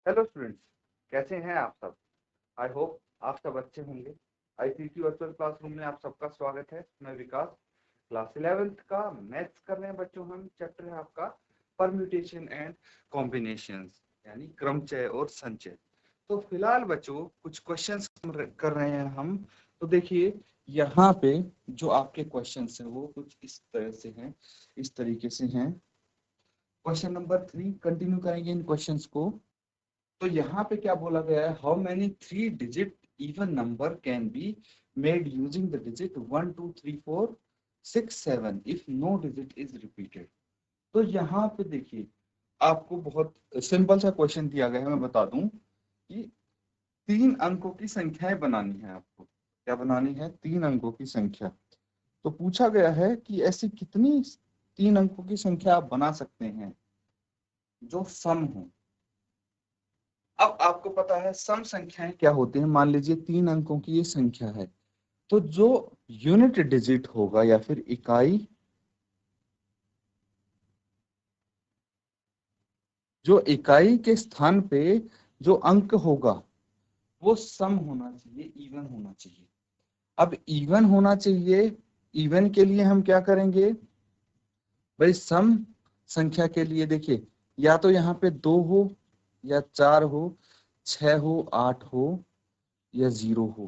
Hello students, कैसे हैं आप सब। आई होप आप सब अच्छे होंगे। आईसीटी वर्चुअल क्लासरूम में आप सबका स्वागत है। मैं विकास, क्लास 11th का मैथ्स कर रहे हैं बच्चों। हम चैप्टर है आपका परम्यूटेशन एंड कॉम्बिनेशंस, यानी क्रमचय और संचय। तो फिलहाल बच्चों कुछ क्वेश्चंस कर रहे हैं हम। तो देखिए यहाँ पे जो आपके क्वेश्चंस हैं वो कुछ इस तरह से हैं, इस तरीके से हैं। क्वेश्चन नंबर 3 कंटिन्यू करेंगे इन क्वेश्चंस को। तो यहाँ पे क्या बोला गया है, how many 3 digit even number can be made using the digit 1 2 3 4 6 7 if no digit is repeated. तो यहाँ पे देखिए आपको बहुत सिंपल सा क्वेश्चन दिया गया है। मैं बता दूं कि 3 अंकों की संख्याएं बनानी है आपको। क्या बनानी है? 3 अंकों की संख्या। तो पूछा गया है कि ऐसी कितनी 3 अंकों की संख्या आप बना सकते हैं जो सम हो। अब आपको पता है सम संख्याएं क्या होती हैं। मान लीजिए 3 अंकों की ये संख्या है, तो जो यूनिट डिजिट होगा या फिर इकाई, जो इकाई के स्थान पे जो अंक होगा वो सम होना चाहिए, इवन होना चाहिए। अब इवन होना चाहिए, इवन के लिए हम क्या करेंगे भाई? सम संख्या के लिए देखिए, या तो यहाँ पे 2 हो या 4 हो, 6 हो, 8 हो या 0 हो।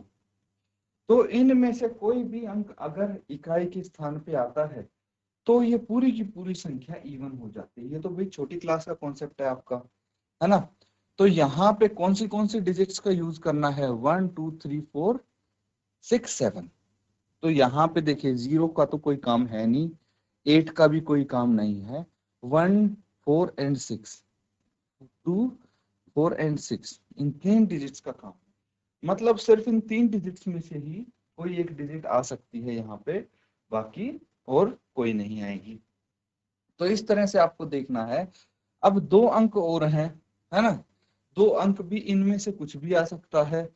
तो इनमें से कोई भी अंक अगर इकाई के स्थान पे आता है तो ये पूरी की पूरी संख्या इवन हो जाती है। ये तो भाई छोटी क्लास का कॉन्सेप्ट है आपका, है ना। तो यहाँ पे कौन सी डिजिट्स का यूज करना है? 1 2 3 4 6 7। तो यहाँ पे देखिए 0 का तो कोई काम है नहीं, 8 का भी कोई काम नहीं है। 1 4 एंड 6, 2 4 एंड 6, इन 3 डिजिट्स का काम। मतलब सिर्फ इन 3 डिजिट्स में से ही कोई एक डिजिट आ सकती है यहाँ पे, बाकी और कोई नहीं आएगी। तो इस तरह से आपको देखना है। अब 2 अंक और हैं, है ना। 2 अंक भी इनमें से कुछ भी आ सकता है।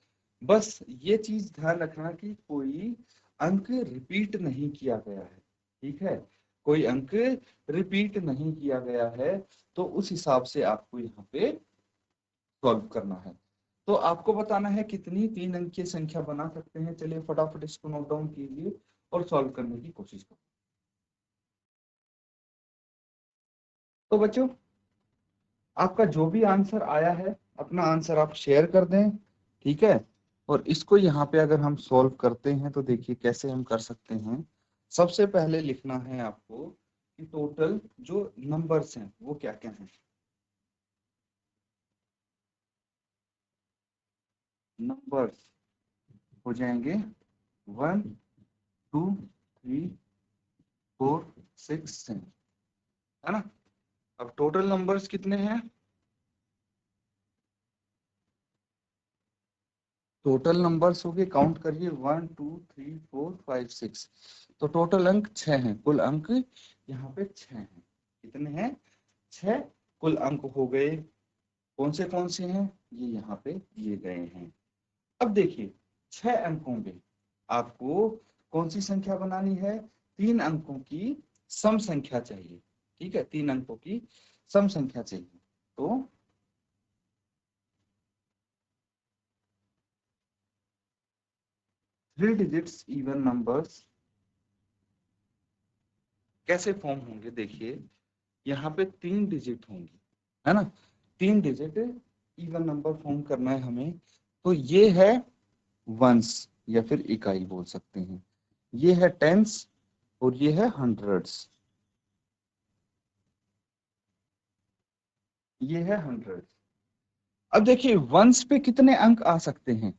बस ये चीज ध्यान रखना कि कोई अंक रिपीट नहीं किया गया है, ठीक है। कोई अंक रिपीट नहीं किया गया है, तो उस हिसाब से आपको यहाँ पे सॉल्व करना है। तो आपको बताना है कितनी 3 अंक की संख्या बना सकते हैं। चलिए फटाफट इसको नोट डाउन कीजिए और सॉल्व करने की कोशिश करो। तो बच्चों आपका जो भी आंसर आया है अपना आंसर आप शेयर कर दें, ठीक है। और इसको यहाँ पे अगर हम सॉल्व करते हैं तो देखिए कैसे हम कर सकते हैं। सबसे पहले लिखना है आपको कि टोटल जो नंबर्स हैं वो क्या क्या हैं। नंबर्स हो जाएंगे 1 2 3 4 6 7, है ना। अब टोटल नंबर्स कितने हैं? टोटल नंबर्स हो गए, काउंट करिए 1 2 3 4 5 6। तो टोटल अंक 6 हैं। कुल अंक यहाँ पे 6 हैं। कितने हैं? 6 कुल अंक हो गए। कौन से हैं? ये यहाँ पे दिए गए हैं। अब देखिए 6 अंकों में आपको कौन सी संख्या बनानी है? 3 अंकों की सम संख्या चाहिए, ठीक है। 3 अंकों की सम संख्या चाहिए। तो 3 डिजिट्स इवन नंबर्स कैसे फॉर्म होंगे? देखिए यहाँ पे 3 डिजिट होंगी, है ना। 3 डिजिट इवन नंबर फॉर्म करना है हमें। तो ये है वंस या फिर इकाई बोल सकते हैं, ये है टेंस और ये है हंड्रेड्स, ये है हंड्रेड्स। अब देखिए वंस पे कितने अंक आ सकते हैं।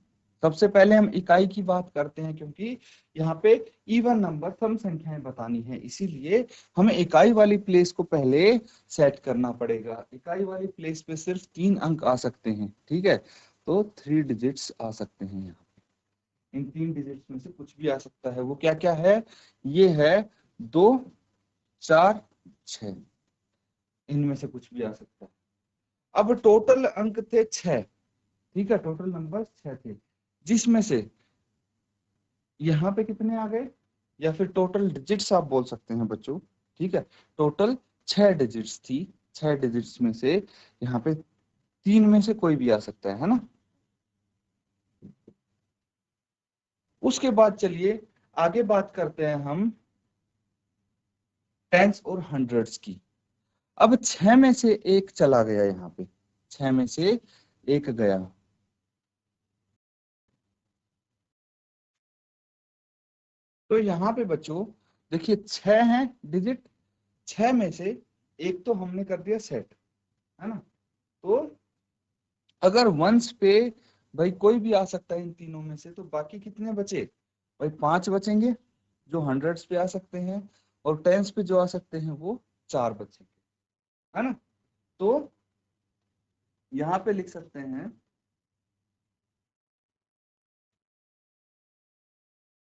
सबसे पहले हम इकाई की बात करते हैं, क्योंकि यहाँ पे इवन नंबर सम संख्याएं बतानी है, इसीलिए हमें इकाई वाली प्लेस को पहले सेट करना पड़ेगा। इकाई वाली प्लेस पे सिर्फ 3 अंक आ सकते हैं, ठीक है। तो 3 डिजिट्स आ सकते हैं यहाँ। इन 3 डिजिट्स में से कुछ भी आ सकता है। वो क्या क्या है? ये है 2 4 6, इनमें से कुछ भी आ सकता है। अब टोटल अंक थे 6, ठीक है। टोटल नंबर 6 थे, जिसमें से यहाँ पे कितने आ गए, या फिर टोटल डिजिट्स आप बोल सकते हैं बच्चों, ठीक है। टोटल 6 डिजिट्स थी। 6 डिजिट्स में से यहाँ पे तीन में से कोई भी आ सकता है ना। उसके बाद चलिए आगे बात करते हैं हम टेंस और हंड्रेड्स की। अब छह में से एक चला गया, यहाँ पे छह में से एक गया, तो यहाँ पे बच्चों देखिए छह है डिजिट, छह में से एक तो हमने कर दिया सेट, है ना। तो अगर वंस पे भाई कोई भी आ सकता है इन तीनों में से, तो बाकी कितने बचे भाई, पांच बचेंगे जो हंड्रेड्स पे आ सकते हैं, और टेंस पे जो आ सकते हैं वो चार बचेंगे, है ना। तो यहाँ पे लिख सकते हैं,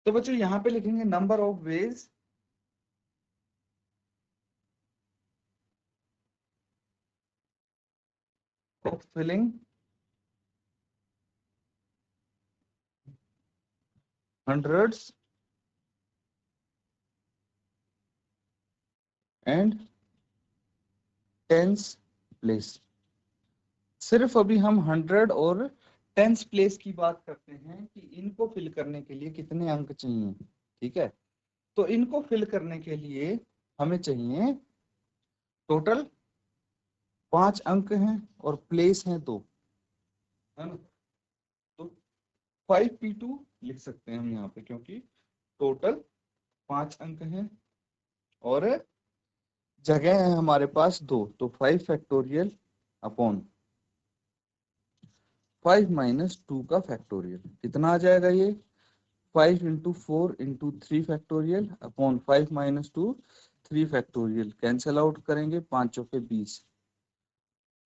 तो बच्चों यहाँ पे लिखेंगे number of ways of filling hundreds and tens place. सिर्फ अभी हम हंड्रेड और टेंस प्लेस की बात करते हैं कि इनको फिल करने के लिए कितने अंक चाहिए, ठीक है। तो इनको फिल करने के लिए हमें चाहिए टोटल पांच अंक हैं और प्लेस हैं दो, है ना। तो 5p2 लिख सकते हैं हम यहाँ पे, क्योंकि टोटल पांच अंक हैं और जगह है हमारे पास दो, तो 5 फैक्टोरियल अपॉन 5 - 2 का फैक्टोरियल कितना आ जाएगा ये, 5 × 4 × 3 factorial upon 5 - 2 3 factorial, cancel out करेंगे, पांच चौके 20।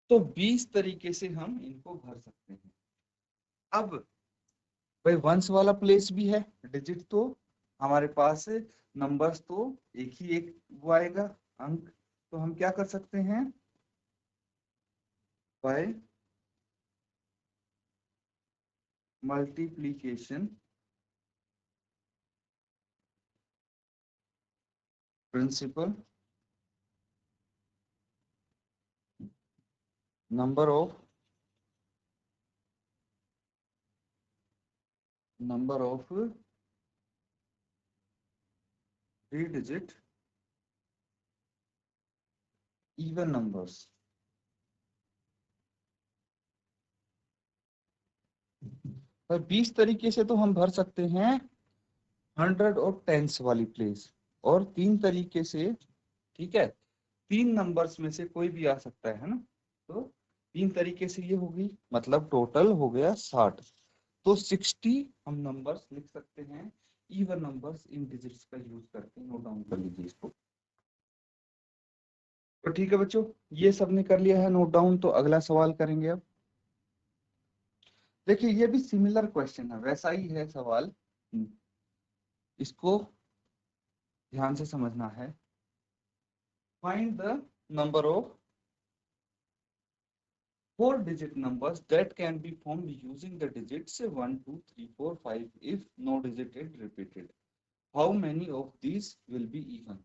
तो 20 तरीके से हम इनको भर सकते हैं। अब भाई वंस वाला प्लेस भी है, डिजिट तो हमारे पास, नंबर्स तो एक ही एक वो आएगा अंक, तो हम क्या कर सकते हैं, by multiplication principle number of three digit even numbers. और 20 तरीके से तो हम भर सकते हैं हंड्रेड और टेंस वाली प्लेस, और तीन तरीके से, ठीक है, तीन नंबर्स में से कोई भी आ सकता है ना। तो तीन तरीके से ये होगी, मतलब टोटल हो गया 60। तो 60 हम नंबर्स लिख सकते हैं इवन नंबर्स इन डिजिट्स का यूज करके, नोट डाउन कर लीजिए इसको। तो ठीक है बच्चों, ये सबने कर लिया है नोट डाउन, तो अगला सवाल करेंगे अब। देखिए ये भी सिमिलर क्वेश्चन है, वैसा ही है सवाल, इसको ध्यान से समझना है। Find the number of four-digit numbers that can be formed using the digits 1, 2, 3, 4, 5 if no digit is repeated. How many of these will be even?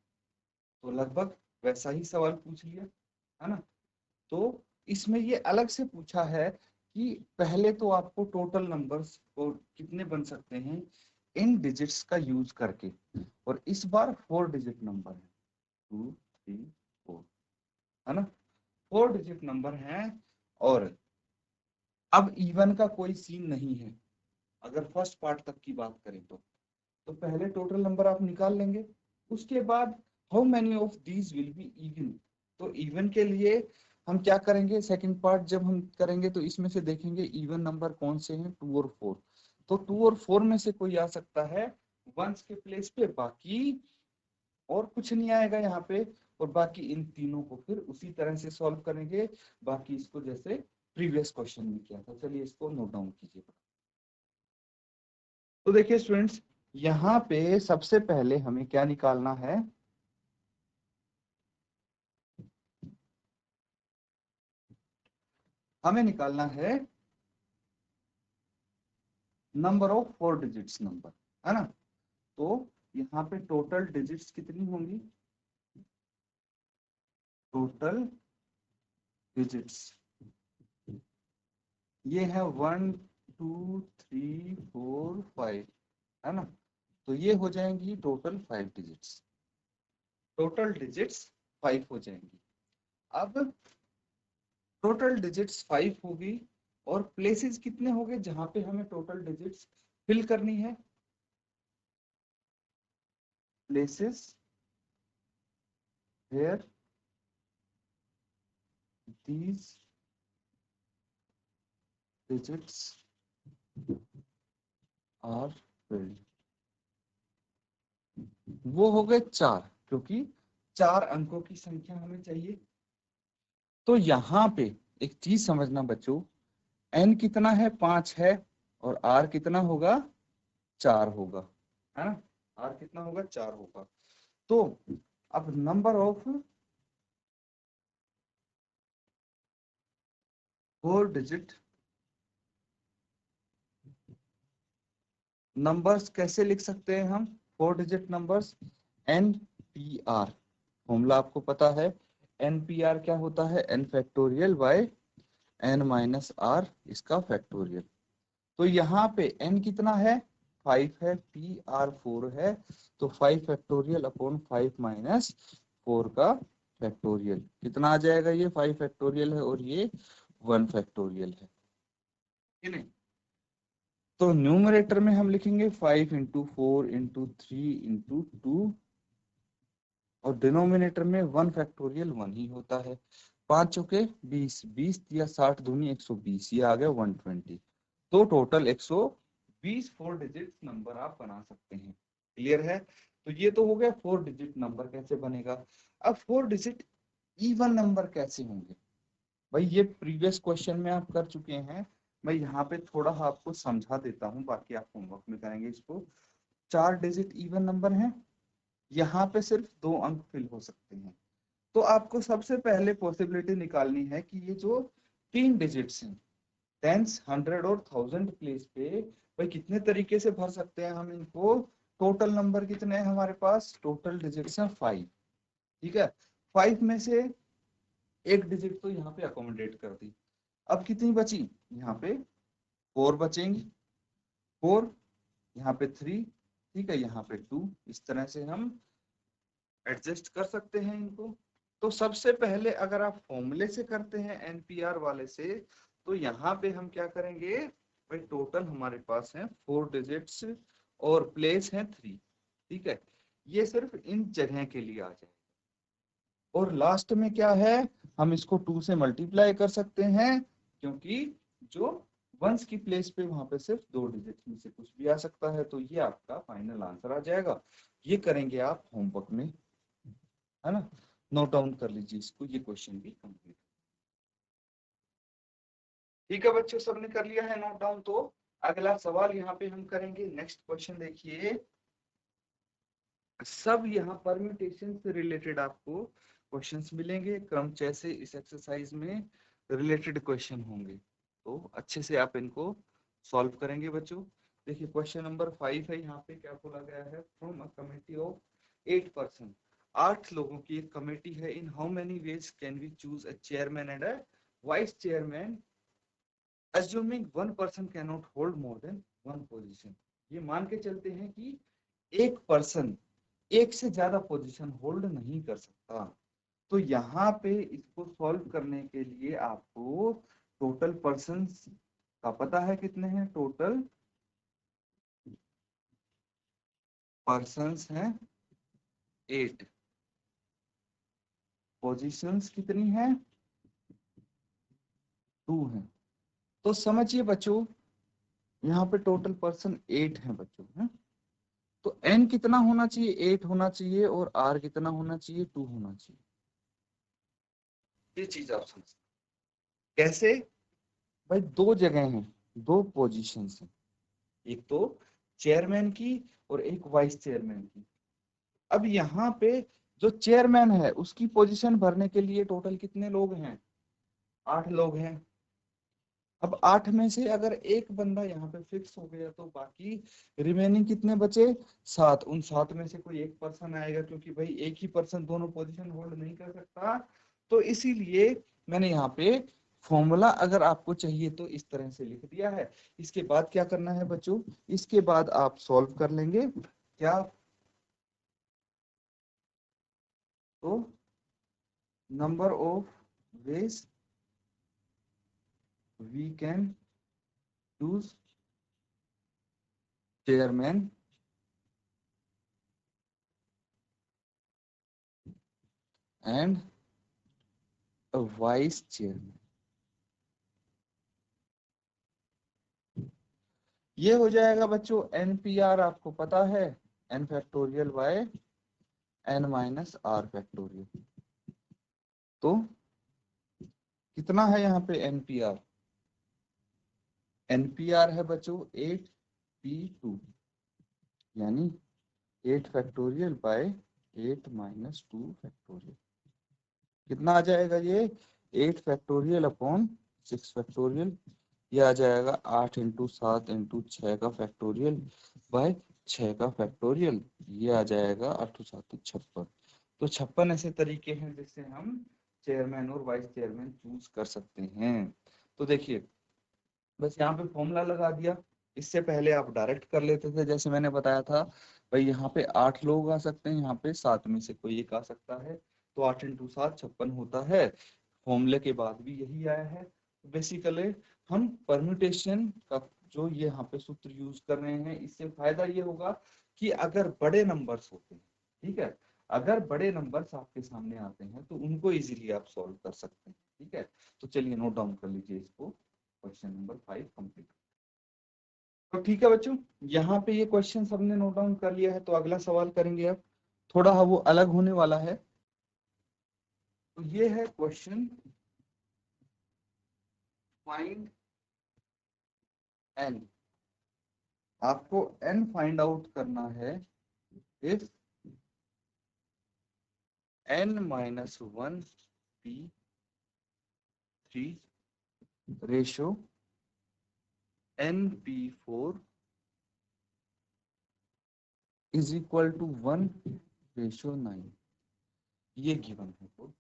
तो लगभग वैसा ही सवाल पूछ लिया, है ना। तो इसमें ये अलग से पूछा है कि पहले तो आपको टोटल नंबर्स को कितने बन सकते हैं इन डिजिट्स का यूज करके, और इस बार फोर डिजिट नंबर है, 2, 3, 4, है ना, फोर डिजिट नंबर है। और अब इवन का कोई सीन नहीं है, अगर फर्स्ट पार्ट तक की बात करें तो पहले टोटल नंबर आप निकाल लेंगे, उसके बाद how many of these will be even. तो इवन के लिए हम क्या करेंगे, सेकंड पार्ट जब हम करेंगे तो इसमें से देखेंगे इवन नंबर कौन से हैं, 2 और 4। तो 2 और 4 में से कोई आ सकता है वंस के प्लेस पे, बाकी और कुछ नहीं आएगा यहाँ पे। और बाकी इन तीनों को फिर उसी तरह से सॉल्व करेंगे, बाकी इसको जैसे प्रीवियस क्वेश्चन में किया था। चलिए इसको नोट डाउन कीजिए। तो देखिए स्टूडेंट्स, यहाँ पे सबसे पहले हमें क्या निकालना है, हमें निकालना है number of four digits number, है ना। तो यहाँ पे टोटल डिजिट्स कितनी होंगी, टोटल डिजिट्स ये है 1 2 3 4 5, है ना। तो ये हो जाएंगी टोटल 5 डिजिट्स, टोटल डिजिट्स 5 हो जाएंगी। अब टोटल डिजिट्स 5 होगी और प्लेसेस कितने हो गए जहां पे हमें टोटल डिजिट्स फिल करनी है, places where these digits are filled, वो हो गए 4, क्योंकि 4 अंकों की संख्या हमें चाहिए। तो यहाँ पे एक चीज समझना बच्चों, n कितना है, 5 है, और r कितना होगा, 4 होगा, है ना। r कितना होगा, 4 होगा। तो अब नंबर ऑफ 4 डिजिट नंबर्स कैसे लिख सकते हैं हम, 4 डिजिट नंबर्स, NPR फॉर्मूला आपको पता है। NPR क्या होता है, n factorial by n minus r इसका फैक्टोरियल। तो यहाँ पे n कितना है, 5 है, PR 4 है, तो 5 फैक्टोरियल अपॉन 5 माइनस 4 का फैक्टोरियल कितना आ जाएगा, ये 5 फैक्टोरियल है और ये 1 फैक्टोरियल है, ठीक है। तो न्यूमरेटर में हम लिखेंगे 5 इंटू 4 इंटू 3 इंटू 2, और डिनोमिनेटर में 1 फैक्टोरियल 1 ही होता है। 5 चौके 20, 20 या 60 दूनी 120, ये आ गया 120। तो टोटल 120 4 डिजिट नंबर आप बना सकते हैं। क्लियर है। तो ये तो हो गया 4 डिजिट नंबर कैसे बनेगा। अब 4 डिजिट इवन नंबर कैसे होंगे, भाई ये प्रीवियस क्वेश्चन में आप कर चुके हैं, मैं यहाँ पे थोड़ा आपको समझा देता हूँ, बाकी आप होमवर्क में करेंगे इसको। 4 डिजिट इवन नंबर है, यहाँ पे सिर्फ 2 अंक फिल हो सकते हैं। तो आपको सबसे पहले पॉसिबिलिटी निकालनी है कि ये जो 3 डिजिट्स हैं, टेंस, 100 और 1000 प्लेस पे, भाई कितने तरीके से भर सकते हैं हम इनको। टोटल नंबर कितने हैं हमारे पास, टोटल डिजिट्स हैं 5, ठीक है। 5 में से एक डिजिट तो यहाँ पे अकोमोडेट कर दी। अब कितनी बची, यहाँ पे 4 बचेंगी, 4, यहाँ पे 3, ठीक है, यहाँ पे 2, इस तरह से हम एडजस्ट कर सकते हैं इनको। तो सबसे पहले अगर आप फॉर्मूले से करते हैं एनपीआर वाले से, तो यहाँ पे हम क्या करेंगे, भाई टोटल हमारे पास है 4 डिजिट्स और प्लेस है 3, ठीक है। ये सिर्फ इन जगह के लिए आ जाए, और लास्ट में क्या है, हम इसको 2 से मल्टीप्लाई कर सकते हैं, क्योंकि जो वंस की प्लेस पे वहां पे सिर्फ 2 डिजिट में से कुछ भी आ सकता है। तो ये आपका फाइनल आंसर आ जाएगा। ये करेंगे आप होमवर्क में, है ना। नोट डाउन कर लीजिए इसको, ये क्वेश्चन भी कंप्लीट। ठीक है बच्चों, सबने कर लिया है नोट डाउन। तो अगला सवाल यहाँ पे हम करेंगे, नेक्स्ट क्वेश्चन देखिए। सब यहाँ परम्यूटेशन से रिलेटेड आपको क्वेश्चंस मिलेंगे, क्रमचय से इस एक्सरसाइज में रिलेटेड क्वेश्चन होंगे, तो अच्छे से आप इनको सॉल्व करेंगे बच्चों। देखिए क्वेश्चन नंबर 5 है, यहाँ पे क्या बोला गया है, from a committee of 8 person, 8 लोगों की एक कमेटी है, in how many ways can we choose a chairman and a vice chairman, assuming one person cannot hold more than one position। ये मान के चलते हैं कि एक पर्सन एक से ज्यादा पोजीशन होल्ड नहीं कर सकता। तो यहाँ पे इसको सॉल्व करने के लिए आपको टोटल पर्सन्स का पता है कितने हैं, टोटल पर्सन्स हैं 8, पोजीशंस कितनी है, 2 हैं। तो समझिए बच्चों, यहाँ पे टोटल पर्सन 8 हैं बच्चों, है। तो n कितना होना चाहिए, 8 होना चाहिए, और r कितना होना चाहिए, 2 होना चाहिए। ये चीज आप समझ कैसे, भाई 2 जगह हैं, 2 पोजीशंस हैं, एक तो चेयरमैन की और एक वाइस चेयरमैन की। अब यहाँ पे जो चेयरमैन है उसकी पोजीशन भरने के लिए टोटल कितने लोग हैं, 8 लोग हैं। अब 8 में से अगर एक बंदा यहाँ पे फिक्स हो गया, तो बाकी रिमेनिंग कितने बचे, 7। उन 7 में से कोई एक पर्सन आएगा, क्योंकि भाई एक ही पर्सन दोनों पोजीशन होल्ड नहीं कर सकता। तो इसीलिए मैंने यहाँ पे फॉर्मूला अगर आपको चाहिए तो इस तरह से लिख दिया है। इसके बाद क्या करना है बच्चों, इसके बाद आप सॉल्व कर लेंगे क्या, तो number of ways we can choose chairman and vice chairman. ये हो जाएगा बच्चों NPR, आपको पता है n factorial by n minus r factorial. तो कितना है यहाँ पे NPR? NPR है बच्चों 8P2, यानी 8 फैक्टोरियल बाय 8 माइनस 2 फैक्टोरियल। कितना आ जाएगा ये? 8 फैक्टोरियल अपॉन 6 फैक्टोरियल। ये आ जाएगा 8 इंटू 7 इंटू 6 का फैक्टोरियल बाय 6 का फैक्टोरियल। ये आ जाएगा 8 7 56। तो 56 ऐसे तरीके हैं जिससे हम चेयरमैन और वाइस चेयरमैन चूज कर सकते हैं। तो देखिए बस यहाँ पे फॉर्मूला लगा दिया। इससे पहले आप डायरेक्ट कर लेते थे, जैसे मैंने बताया था भाई यहाँ पे 8 लोग आ सकते हैं, यहाँ पे 7 में से कोई एक आ सकता है। तो 8 इंटू 7 56 होता है। फॉर्मूले के बाद भी यही आया है। बेसिकली हम परम्यूटेशन का जो ये यहाँ पे सूत्र यूज कर रहे हैं, इससे फायदा ये होगा कि अगर बड़े नंबर्स होते हैं, ठीक है, अगर बड़े नंबर्स आपके सामने आते हैं तो उनको इजीली आप सॉल्व कर सकते हैं। ठीक है, तो चलिए नोट डाउन कर लीजिए इसको, क्वेश्चन नंबर 5 कंप्लीट। तो ठीक है बच्चों, यहाँ पे ये क्वेश्चन सबने नोट डाउन कर लिया है, तो अगला सवाल करेंगे अब। थोड़ा वो अलग होने वाला है। तो ये है क्वेश्चन, फाइंड n। आपको n फाइंड आउट करना है if n minus 1 P3 ratio NP4 is equal to 1 ratio 9। ये गिवन है। तो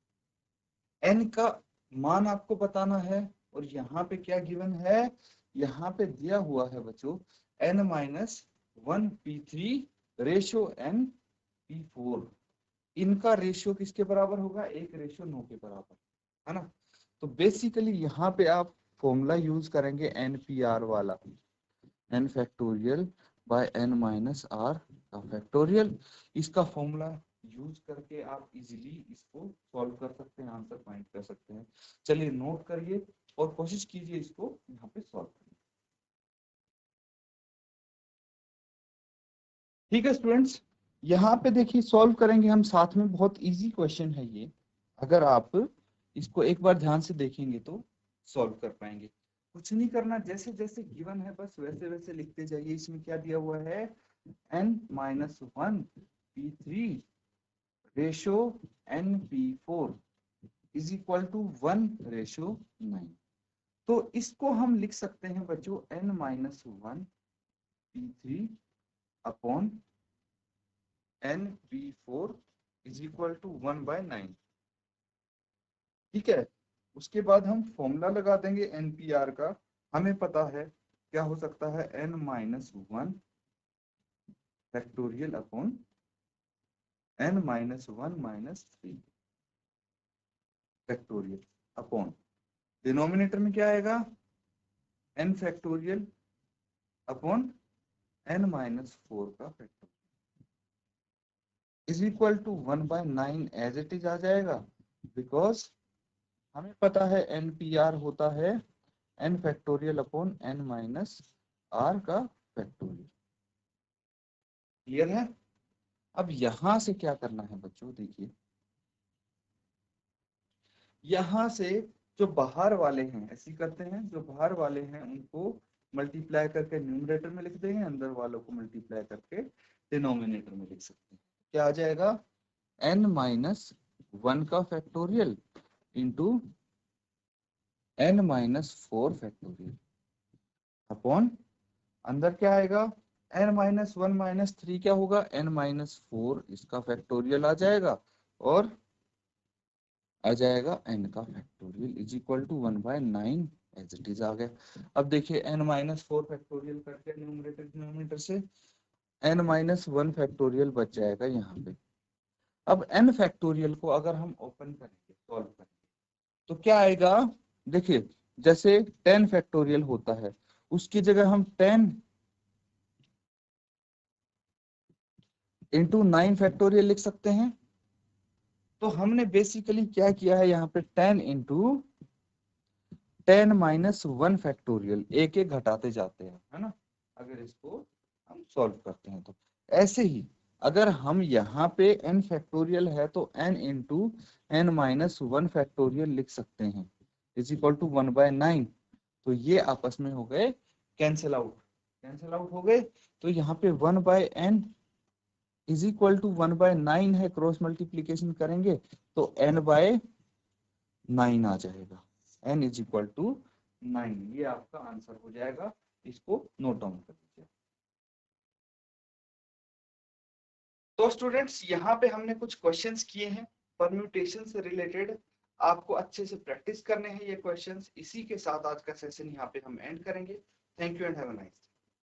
n का मान आपको बताना है, और यहाँ पे क्या गिवन है, यहाँ पे दिया हुआ है बच्चों n minus 1 P3 ratio NP4। इनका रेशियो किसके बराबर होगा? 1 रेशियो 9 के बराबर, है ना। तो बेसिकली यहाँ पे आप फॉर्मूला यूज करेंगे NPR वाला, n factorial by n minus r का फैक्टोरियल। इसका फॉर्मूला यूज करके आप इजीली इसको सॉल्व कर सकते हैं, आंसर फाइंड कर सकते हैं। चलिए नोट करिए और कोशिश कीजिए इसको यहाँ पे सॉल्व करने। ठीक है स्टूडेंट्स, यहाँ पे देखिए सॉल्व करेंगे हम साथ में। बहुत इजी क्वेश्चन है ये, अगर आप इसको एक बार ध्यान से देखेंगे तो सॉल्व कर पाएंगे। कुछ नहीं करना, जैसे जैसे गिवन है बस वैसे वैसे लिखते जाइए। इसमें क्या दिया हुआ है, n minus 1 P3 ratio NP4 is equal to 1 ratio 9। तो इसको हम लिख सकते हैं बच्चों n minus 1 P3 upon NP4 is equal to 1 by 9। ठीक है, उसके बाद हम फॉर्मूला लगा देंगे NPR का। हमें पता है क्या हो सकता है, n minus 1 factorial upon n minus 1 minus 3 factorial upon denominator में क्या आएगा, n factorial upon n minus 4 का factorial is equal to 1 by 9 as it is आ जाएगा। बिकॉज हमें पता है NPR होता है n factorial upon n minus r का फैक्टोरियल। क्लियर है। अब यहां से क्या करना है बच्चों, देखिए यहां से जो बाहर वाले हैं ऐसे करते हैं, जो बाहर वाले हैं उनको मल्टीप्लाई करके न्यूमरेटर में लिख देंगे, अंदर वालों को मल्टीप्लाई करके डिनोमिनेटर में लिख सकते हैं। क्या आ जाएगा, n माइनस 1 का factorial into n minus 4 factorial upon अंदर क्या आएगा, n माइनस 1 माइनस 3 क्या होगा, n माइनस 4 इसका फैक्टोरियल आ जाएगा, और आ जाएगा n का factorial is equal to 1/9 as it is आ गया। अब देखिए n-4 फैक्टोरियल करके न्यूमरेटर डिनोमिनेटर से n-1 फैक्टोरियल बच जाएगा यहाँ पे। अब n फैक्टोरियल को अगर हम ओपन करेंगे सॉल्व करेंगे तो क्या आएगा, देखिए जैसे 10 फैक्टोरियल होता है उसकी जगह हम 10 इंटू 9 फैक्टोरियल लिख सकते हैं। तो हमने बेसिकली क्या किया है यहाँ पे 10 इंटू 10-1 फैक्टोरियल एक एक घटाते जाते हैं, है ना, अगर इसको हम सॉल्व करते हैं तो। ऐसे ही अगर हम यहाँ पे n फैक्टोरियल है तो n इंटू n-1 फैक्टोरियल लिख सकते हैं इज इक्वल टू 1/9। तो ये आपस में हो गए कैंसिल आउट हो गए। तो यहाँ पे 1/n इज इक्वल टू 1/9 है, क्रॉस मल्टीप्लीकेशन करेंगे तो n/9 आ जाएगा, n इज इक्वल टू 9। ये आपका आंसर हो जाएगा, इसको नोट डाउन कर लीजिए। तो स्टूडेंट्स यहाँ पे हमने कुछ क्वेश्चंस किए हैं परम्यूटेशन से रिलेटेड, आपको अच्छे से प्रैक्टिस करने हैं ये क्वेश्चंस। इसी के साथ आज का सेशन यहाँ पे हम एंड करेंगे। Thank you and have a nice day.